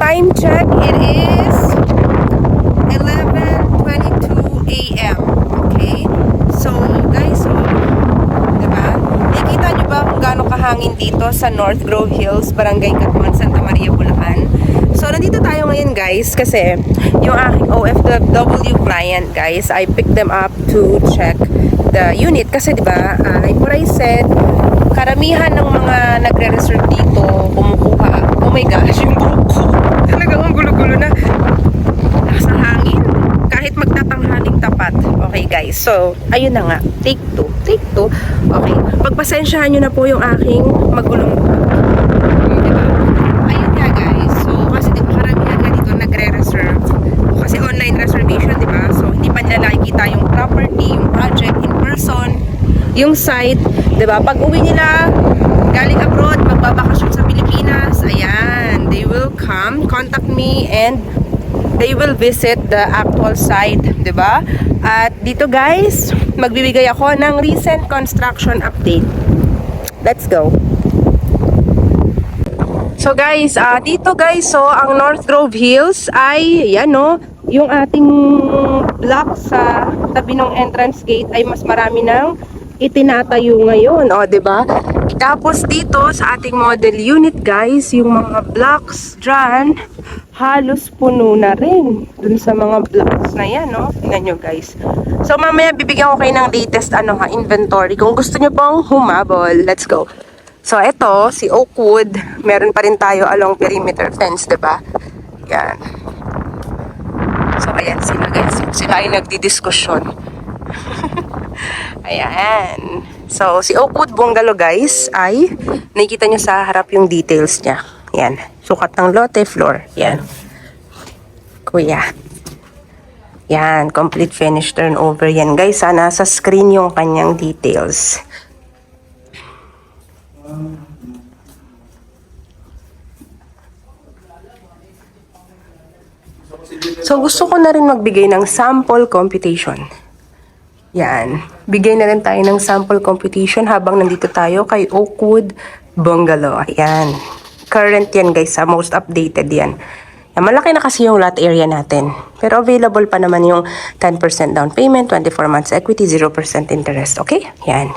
time check, it is 11:22 a.m. Okay? So, guys, diba? Nakikita nyo ba kung gaano kahangin dito sa North Grove Hills, Barangay Catuan, Santa Maria, Bulacan? So, nandito tayo ngayon, guys, kasi yung aking OFW client, guys, I picked them up to check the unit. Kasi, diba, like what I said, karamihan ng mga nagre-reserve dito, kumukuha. Oh my gosh, yung buhok ko. Talagang ang gulo-gulo na. Sa hangin. Kahit magtatanghaling tapat. Okay guys, so, ayun na nga. Take 2. Take 2. Okay. Pagpasensyahan nyo na po yung aking magulong buhok. Diba? Ayun nga guys. So, kasi diba karamihan nga dito nagre-reserve. Kasi online reservation, diba? So, hindi pa nila nakikita yung property, yung project in person, yung site. Diba? Pag uwi nila, galing abroad, magbabakasyon sa Pilipinas, ayan, they will come, contact me, and they will visit the actual site, diba? At dito guys, magbibigay ako ng recent construction update. Let's go! So guys, dito guys, so ang North Grove Hills ay, yan no, yung ating block sa tabi ng entrance gate ay mas marami ng itinatayo ngayon, o, diba? Tapos dito sa ating model unit, guys, yung mga blocks dyan, halos puno na rin dun sa mga blocks na yan, no? Tingnan nyo, guys. So, mamaya bibigyan ko kayo ng latest, inventory. Kung gusto nyo pong humabol, let's go. So, ito, si Oakwood, meron pa rin tayo along perimeter fence, diba? Yan. So, ayan sila, guys. Sila ay nagdidiskusyon. Ayan. So, si Oakwood Bungalow, guys, ay nakikita nyo sa harap yung details niya. Yan. Sukat ng lote, floor. Yan. Kuya. Yan. Complete finish turnover. Yan, guys. Nasa screen yung kanyang details. So, gusto ko na rin magbigay ng sample computation. Yan. Bigay na rin tayo ng sample computation habang nandito tayo kay Oakwood Bungalow. Ayan. Current yan guys, most updated yan. Yan. Malaki na kasi yung lot area natin. Pero available pa naman yung 10% down payment, 24 months equity, 0% interest. Okay? Yan.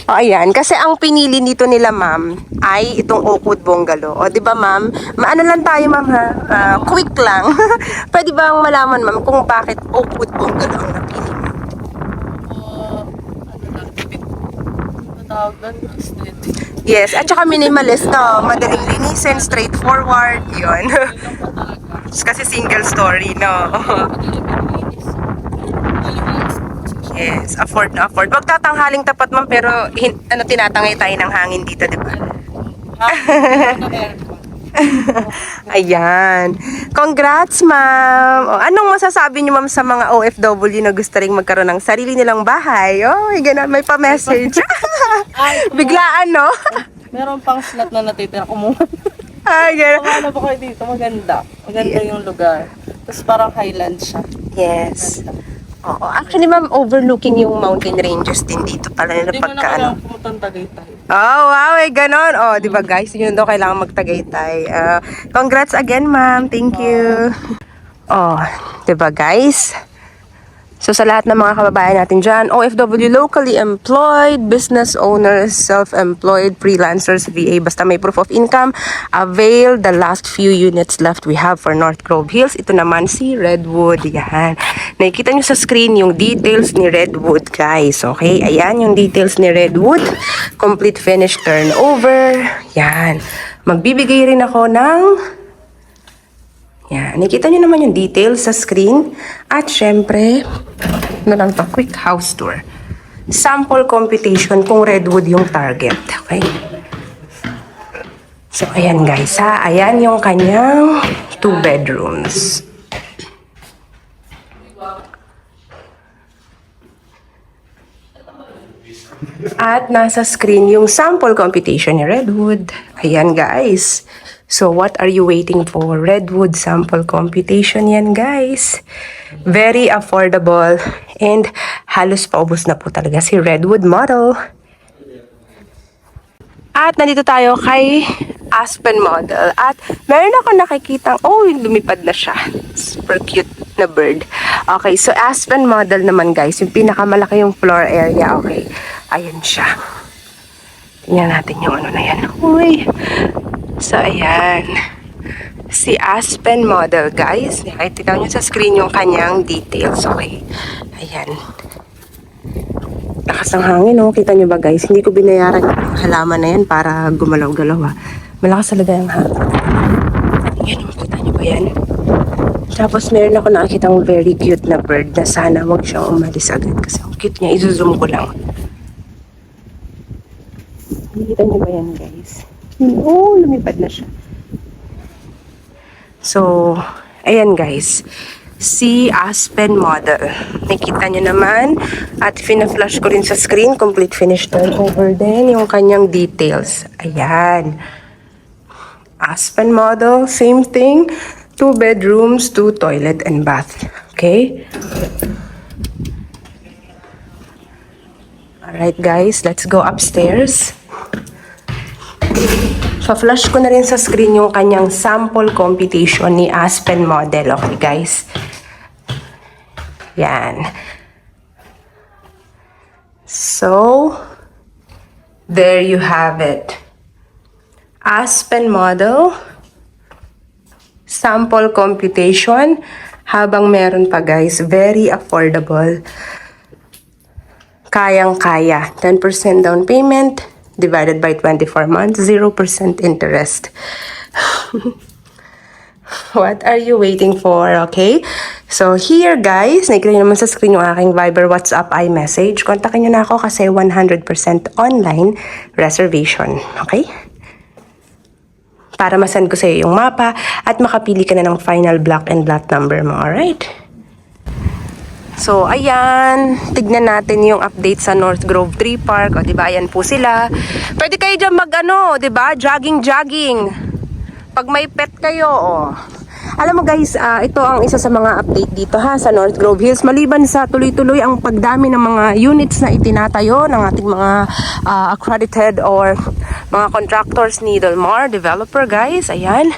O, ayan. Kasi ang pinili dito nila, ma'am, ay itong Oakwood Bungalow. O, di ba, ma'am? Maano lang tayo, ma'am, ha? Quick lang. Pwede bang malaman, ma'am, kung bakit Oakwood Bungalow ang napili mo? Yes, at saka minimalist, no? Madaling linisin, straightforward, yun. Kasi single story, no? Yes, afford na afford. Wag tatanghaling tapat man, pero tinatangay tayo ng hangin dito, di ba? Ayan. Congrats, ma'am. O, anong masasabi niyo, ma'am, sa mga OFW na gusto ring magkaroon ng sarili nilang bahay? Oh, ganun, may pa-message. Biglaan, no? Meron pang slot na natitira. Kumuha. Ay, ganun. Ano ba kayo dito? Maganda. Maganda yung lugar. Tapos parang highland siya. Yes. Oo. Actually, ma'am, overlooking yung mountain ranges din dito pala nila Hindi mo na pagka, kailangan pumutang Tagaytay. Oh, wow, ganon. Oh, di ba guys, yun daw kailangan magtagaytay. Congrats again, ma'am. Thank you. Oh, di ba guys? So sa lahat ng mga kababayan natin dyan, OFW, locally employed, business owners, self-employed, freelancers, VA, basta may proof of income, avail the last few units left we have for North Grove Hills. Ito naman si Redwood. Yan. Nakikita nyo sa screen yung details ni Redwood, guys. Okay, ayan yung details ni Redwood. Complete finish turnover. Yan. Magbibigay rin ako ng... Yan, nakita nyo naman yung details sa screen. At syempre, lang to, quick house tour. Sample computation kung Redwood yung target. Okay? So, ayan guys ha. Ayan yung kanyang 2 bedrooms. At nasa screen yung sample computation ni Redwood. Ayan guys. So, what are you waiting for? Redwood sample computation yan, guys. Very affordable. And halos paubos na po talaga si Redwood model. At nandito tayo kay Aspen model. At meron ako nakikitang, oh, lumipad na siya. Super cute na bird. Okay, so Aspen model naman, guys. Yung pinakamalaki yung floor area. Okay, ayan siya. Tingnan natin yung ano na yan. Uy. So, ayan. Si Aspen model, guys. Nakikita nyo sa screen yung kanyang details. Okay. Ayan. Lakas ng hangin, oh. Kita nyo ba, guys? Hindi ko binayaran yung halaman na yan para gumalaw-galaw, ha. Malakas talaga yung hangin. Ayan, kita nyo ba yan? Tapos, meron ako nakikita very cute na bird na sana wag siyang umalis agad kasi ang cute niya. Izo-zoom ko lang. Nakikita nyo ba yan, guys? Oh, lumipad na siya. So, ayan guys. Si Aspen model. Nakita nyo naman. At fina-flash ko rin sa screen. Complete finish turnover din. Yung kanyang details. Ayan. Aspen model. Same thing. 2 bedrooms, 2 toilet and bath. Okay? Alright guys, let's go upstairs. Pa-flash ko na rin sa screen yung kanyang sample computation ni Aspen model. Okay, guys? Yan. So, there you have it. Aspen model, sample computation, habang meron pa, guys, very affordable. Kayang-kaya. 10% down payment, divided by 24 months, 0% interest. What are you waiting for, okay? So, here guys, nakikita nyo naman sa screen yung aking Viber, WhatsApp, iMessage. Kontakin nyo na ako kasi 100% online reservation, okay? Para masend ko sa iyo yung mapa at makapili ka na ng final block and lot number mo, alright? So, ayan. Tignan natin yung update sa North Grove Tree Park. O, diba? Ayan po sila. Pwede kayo dyan mag-ano, diba? Jogging. Pag may pet kayo, o. Alam mo guys, ito ang isa sa mga update dito ha, sa North Grove Hills. Maliban sa tuloy-tuloy ang pagdami ng mga units na itinatayo ng ating mga accredited or mga contractors ni Delmar developer, guys. Ayan.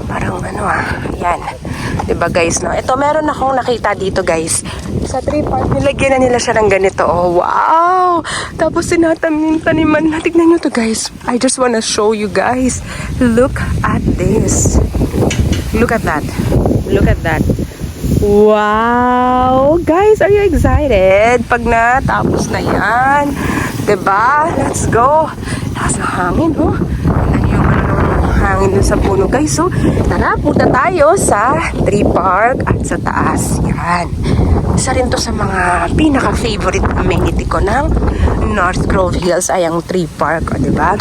Parang ano ayan. Diba guys, no? Ito, meron akong nakita dito, guys. Sa tree park, nilagyan na nila siya ng ganito. Oh, wow! Tapos taniman na. Tignan nyo to, guys. I just wanna show you, guys. Look at this. Look at that. Look at that. Wow! Guys, are you excited? Pag natapos na yan. Diba? Let's go. Lakas ng hangin, oh. Hangin dun sa puno, guys. So, tara, punta tayo sa tree park at sa taas. Yan. Isa rin to sa mga pinaka-favorite amenity ko ng North Grove Hills ay ang tree park. O, diba?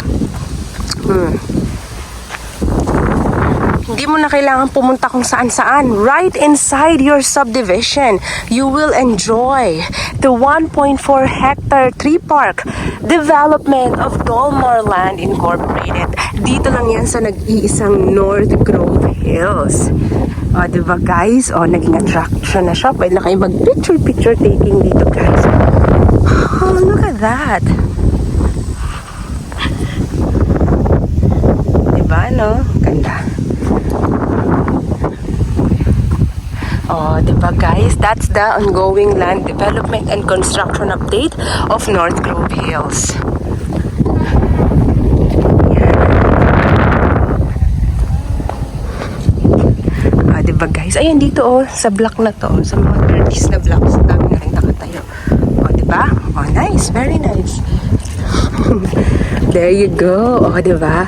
Hindi mo na kailangan pumunta kung saan-saan. Right inside your subdivision, you will enjoy the 1.4 hectare tree park development of Dolmar Land Incorporated. Dito lang yan sa nag-iisang North Grove Hills. O, diba guys? O, naging attraction na siya. Pwede na kayo mag-picture taking dito, guys. Oh, look at that. Diba, no? Ganda. Oh, diba guys? That's the ongoing land development and construction update of North Grove Hills. Ah, diba guys? Ayan dito oh, sa block na to, sa mga 30s na blocks, dami na rin nakatayo. Oh, diba? Oh, nice. Very nice. There you go. Oh, diba?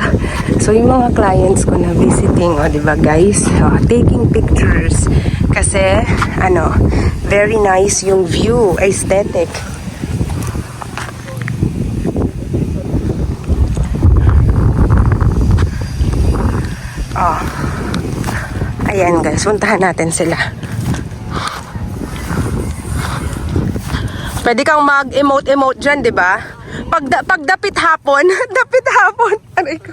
So, yung mga clients ko na visiting, oh, diba guys? Oh, taking pictures. Kasi, ano, very nice yung view, aesthetic. Oh. Ayan guys, puntahan natin sila. Pwede kang mag-emote dyan, di ba? Pag dapit hapon, dapit hapon. Aray ko.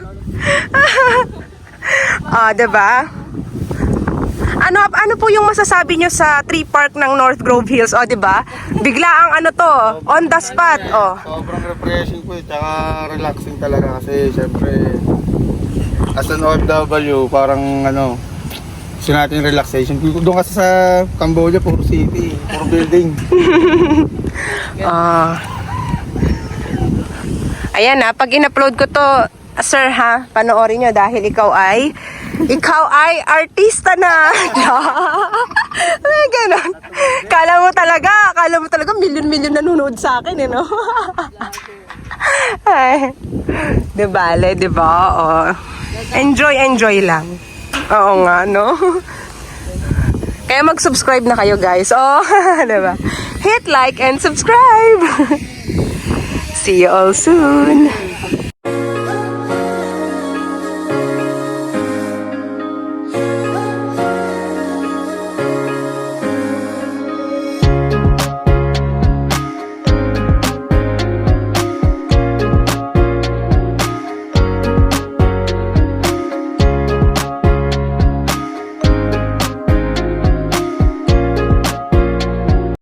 'Diba? Ano po yung masasabi nyo sa tree park ng North Grove Hills? 'Di ba? Bigla ang on the spot. Sobrang refreshing po, tsaka relaxing talaga kasi syempre as an OFW, parang gusto natin relaxation. Doon kasi sa Cambodia, puro city, puro building. Ayan pag in-upload ko to, sir panoorin nyo dahil ikaw ay artista na. May ganon. Kala mo talaga milyon-milyon nanonood sa akin, no? Ay, di bale, di ba? Enjoy lang. Oo nga, no? Kaya mag-subscribe na kayo, guys. Di ba? Hit like and subscribe. See you all soon.